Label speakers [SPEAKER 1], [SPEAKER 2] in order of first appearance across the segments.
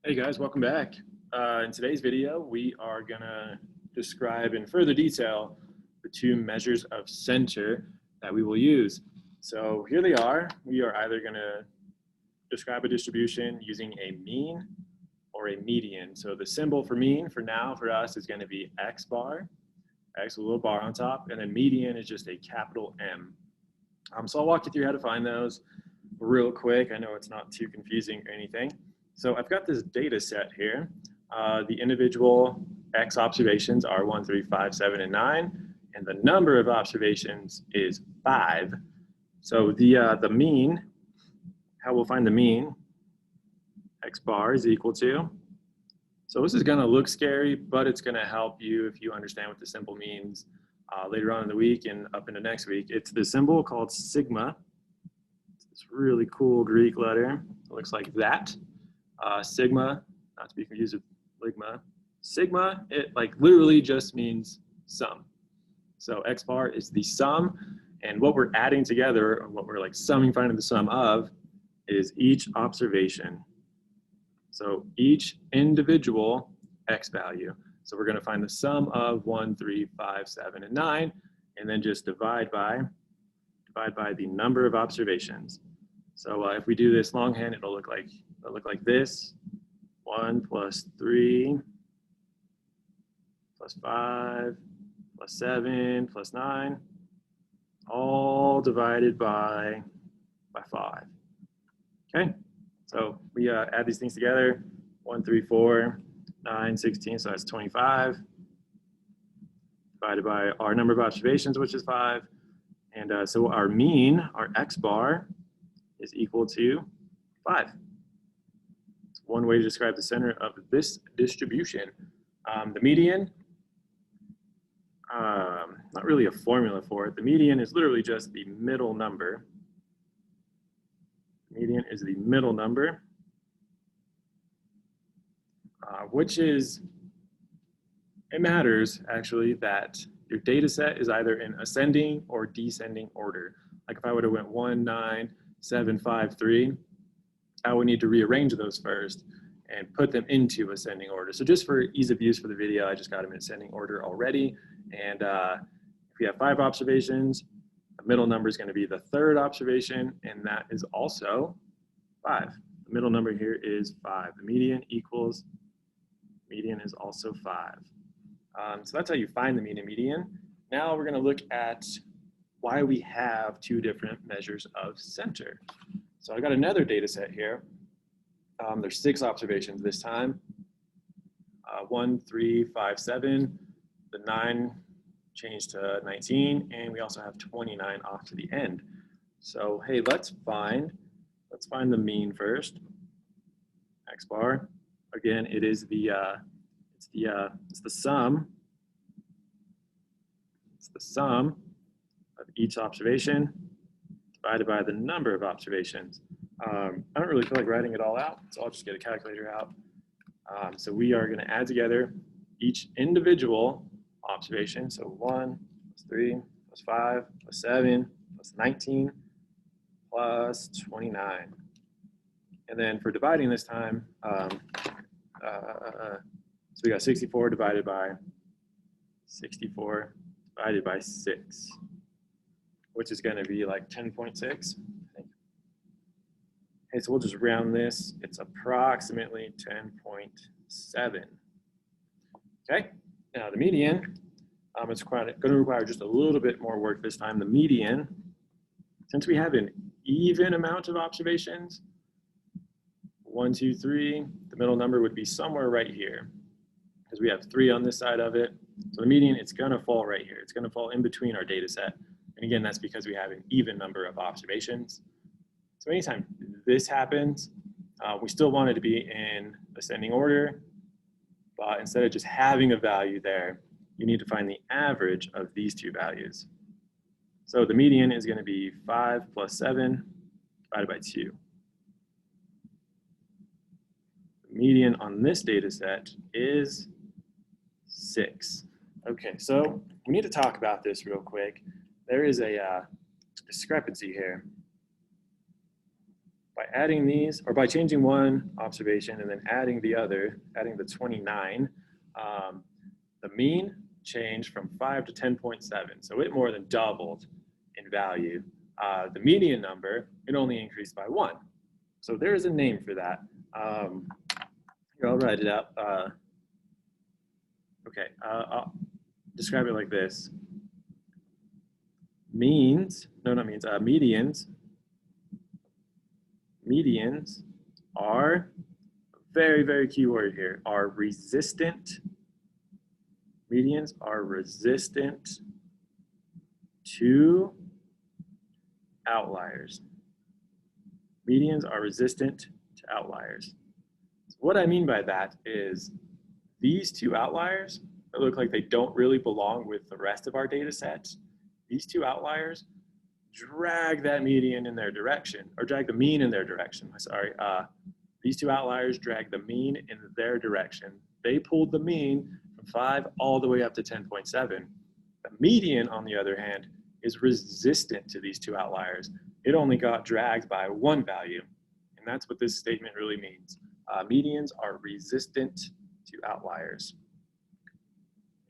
[SPEAKER 1] Hey guys, welcome back. In today's video, we are gonna describe in further detail the two measures of center that we will use. So here they are. We are either gonna describe a distribution using a mean or a median. So the symbol for mean for now for us is gonna be X bar, X with a little bar on top, and then median is just a capital M. So I'll walk you through how to find those real quick. I know it's not too confusing or anything. So I've got this data set here. The individual X observations are 1, 3, 5, 7, and 9, and the number of observations is 5. So the mean, how we'll find the mean, X bar is equal to, so this is gonna look scary, but it's gonna help you if you understand what the symbol means later on in the week and up into next week. It's the symbol called sigma. It's this really cool Greek letter. It looks like that. Sigma, not to be confused with ligma. Sigma, it like literally just means sum. So X bar is the sum, and what we're adding together, or what we're like summing, finding the sum of, is each observation. So each individual X value. So we're gonna find the sum of 1, 3, 5, 7, and 9, and then just divide by the number of observations. So if we do this longhand, it'll look like this: 1 plus 3 plus 5 plus 7 plus 9, all divided by 5. Okay, so we add these things together: 1, 3, 4, 9, 16, so that's 25, divided by our number of observations, which is 5. And so our mean, our X bar, is equal to 5. It's one way to describe the center of this distribution. The median, not really a formula for it. The median is literally just the middle number. The median is the middle number, which is, it matters actually that your data set is either in ascending or descending order. Like if I would have went 1, 9, 7, 5, 3, I would need to rearrange those first and put them into ascending order. So just for ease of use for the video, I just got them in ascending order already. And if we have 5 observations, the middle number is going to be the third observation, and that is also 5. The middle number here is 5. The median is also 5. So that's how you find the mean and median. Now we're going to look at why we have two different measures of center. So I got another data set here. There's 6 observations this time. 1, 3, 5, 7. The 9 changed to 19, and we also have 29 off to the end. So hey, let's find the mean first. X bar. Again, it is it's the sum. It's the sum of each observation divided by the number of observations. I don't really feel like writing it all out, so I'll just get a calculator out. So we are going to add together each individual observation. So 1 plus 3 plus 5 plus 7 plus 19 plus 29. And then for dividing this time, so we got 64 divided by 6, which is going to be like 10.6, I think. Okay, so we'll just round this. It's approximately 10.7. Okay, now the median, it's going to require just a little bit more work this time. The median, since we have an even amount of observations, 1, 2, 3, the middle number would be somewhere right here, because we have 3 on this side of it. So the median, it's going to fall right here. It's going to fall in between our data set. And again, that's because we have an even number of observations. So anytime this happens, we still want it to be in ascending order, but instead of just having a value there, you need to find the average of these two values. So the median is going to be 5 plus 7 divided by 2. The median on this data set is 6. Okay, so we need to talk about this real quick. There is a discrepancy here. If by adding these, or by changing one observation and then adding the other, adding the 29, the mean changed from 5 to 10.7. So it more than doubled in value. The median number, it only increased by 1. So there is a name for that. Here, I'll write it up. Okay, I'll describe it like this. Medians are, very, very key word here, are resistant. Medians are resistant to outliers. Medians are resistant to outliers. So what I mean by that is these two outliers that look like they don't really belong with the rest of our data sets, these two outliers drag that median in their direction, or drag the mean in their direction, sorry. These two outliers drag the mean in their direction. They pulled the mean from 5 all the way up to 10.7. The median, on the other hand, is resistant to these two outliers. It only got dragged by 1 value, and that's what this statement really means. Medians are resistant to outliers.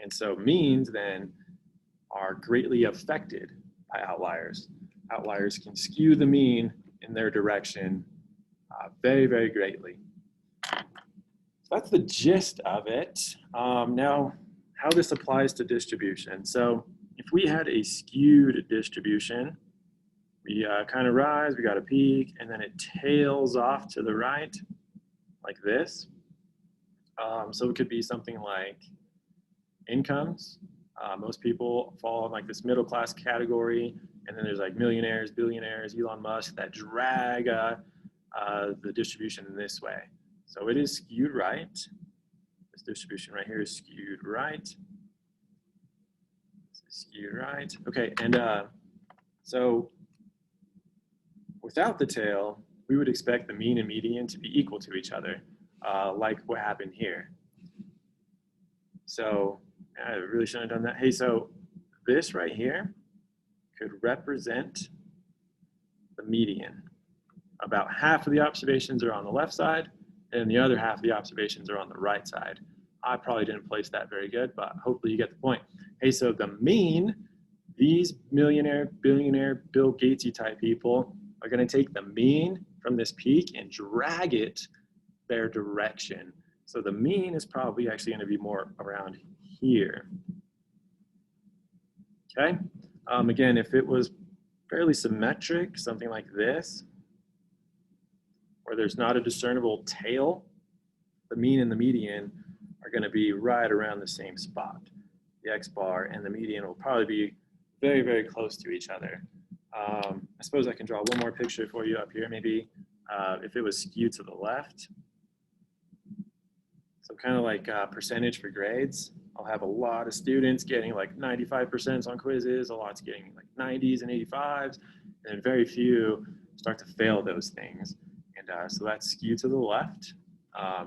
[SPEAKER 1] And so means then are greatly affected by outliers. Outliers can skew the mean in their direction very, very greatly. So that's the gist of it. Now, how this applies to distribution. So if we had a skewed distribution, we kind of rise, we got a peak, and then it tails off to the right like this. So it could be something like incomes. Most people fall in like this middle class category, and then there's like millionaires, billionaires, Elon Musk that drag the distribution in this way. So it is skewed right. This distribution right here is skewed right. This is skewed right. Okay, and so without the tail, we would expect the mean and median to be equal to each other, like what happened here. So I really shouldn't have done that. Hey, so this right here could represent the median. About half of the observations are on the left side, and the other half of the observations are on the right side. I probably didn't place that very good, but hopefully you get the point. Hey, so the mean, these millionaire, billionaire, Bill Gatesy type people are going to take the mean from this peak and drag it their direction. So the mean is probably actually going to be more around here. Okay. Again, if it was fairly symmetric, something like this, where there's not a discernible tail, the mean and the median are going to be right around the same spot. The x-bar and the median will probably be very, very close to each other. I suppose I can draw one more picture for you up here, maybe if it was skewed to the left. So kind of like percentage for grades. I'll have a lot of students getting like 95% on quizzes, a lot's getting like 90s and 85s, and very few start to fail those things. And so that's skewed to the left.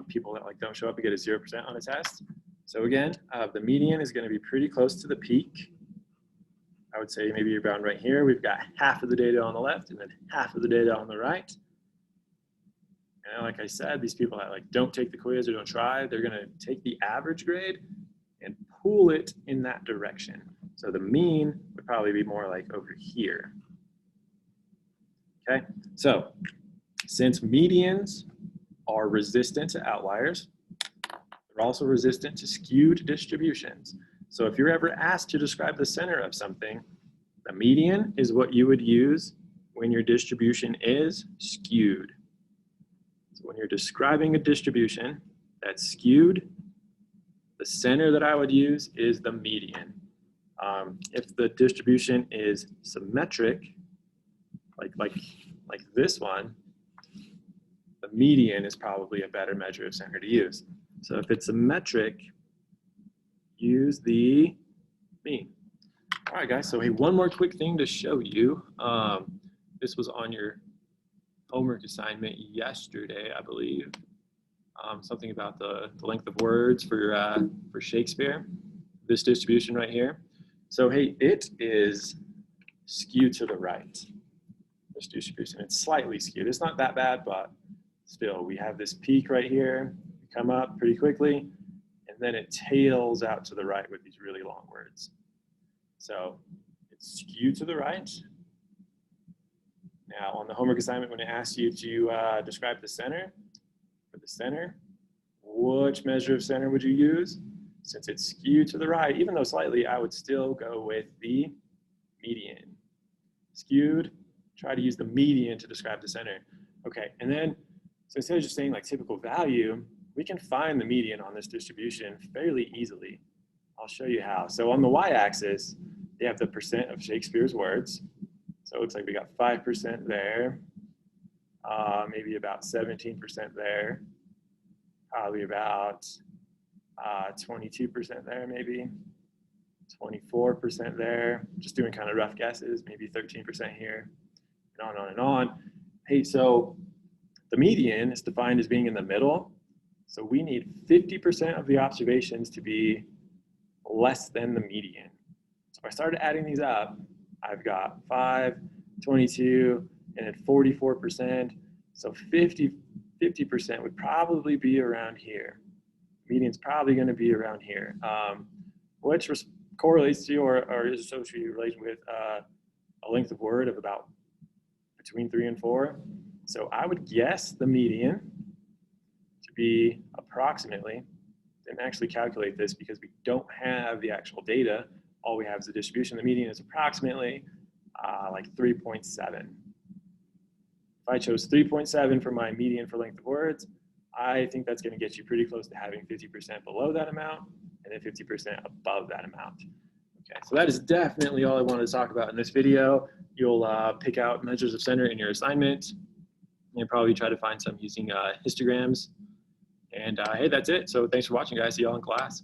[SPEAKER 1] People that like don't show up and get a 0% on a test. So again, the median is going to be pretty close to the peak. I would say maybe around right here. We've got half of the data on the left and then half of the data on the right. And like I said, these people that like don't take the quiz or don't try, they're going to take the average grade and pull it in that direction. So the mean would probably be more like over here. Okay, so since medians are resistant to outliers, they're also resistant to skewed distributions. So if you're ever asked to describe the center of something, the median is what you would use when your distribution is skewed. So when you're describing a distribution that's skewed, the center that I would use is the median. If the distribution is symmetric, like this one, the median is probably a better measure of center to use. So if it's symmetric, use the mean. All right, guys, so hey, one more quick thing to show you. This was on your homework assignment yesterday, I believe. Something about the length of words for Shakespeare, this distribution right here. So hey, it is skewed to the right. this distribution. It's slightly skewed. It's not that bad, but still, we have this peak right here, come up pretty quickly, and then it tails out to the right with these really long words. So it's skewed to the right. Now, on the homework assignment, when it asks you to describe the center, for the center, which measure of center would you use? Since it's skewed to the right, even though slightly, I would still go with the median. Skewed, try to use the median to describe the center. Okay, and then, so instead of just saying like typical value, we can find the median on this distribution fairly easily. I'll show you how. So on the y-axis, they have the percent of Shakespeare's words. So it looks like we got 5% there, maybe about 17% there, probably about 22% there, maybe 24% there, just doing kind of rough guesses, maybe 13% here, and on and on and on. Hey, so the median is defined as being in the middle. So we need 50% of the observations to be less than the median. So if I started adding these up, I've got 5, 22, and then 44%. So 50% would probably be around here. Median's probably going to be around here, which correlates to or is associated relation with a length of word of about between 3 and 4. So I would guess the median to be approximately, didn't actually calculate this because we don't have the actual data. All we have is the distribution. The median is approximately like 3.7. If I chose 3.7 for my median for length of words, I think that's going to get you pretty close to having 50% below that amount and then 50% above that amount. Okay, so that is definitely all I wanted to talk about in this video. You'll pick out measures of center in your assignment and probably try to find some using histograms. And hey, that's it. So thanks for watching, guys. See y'all in class.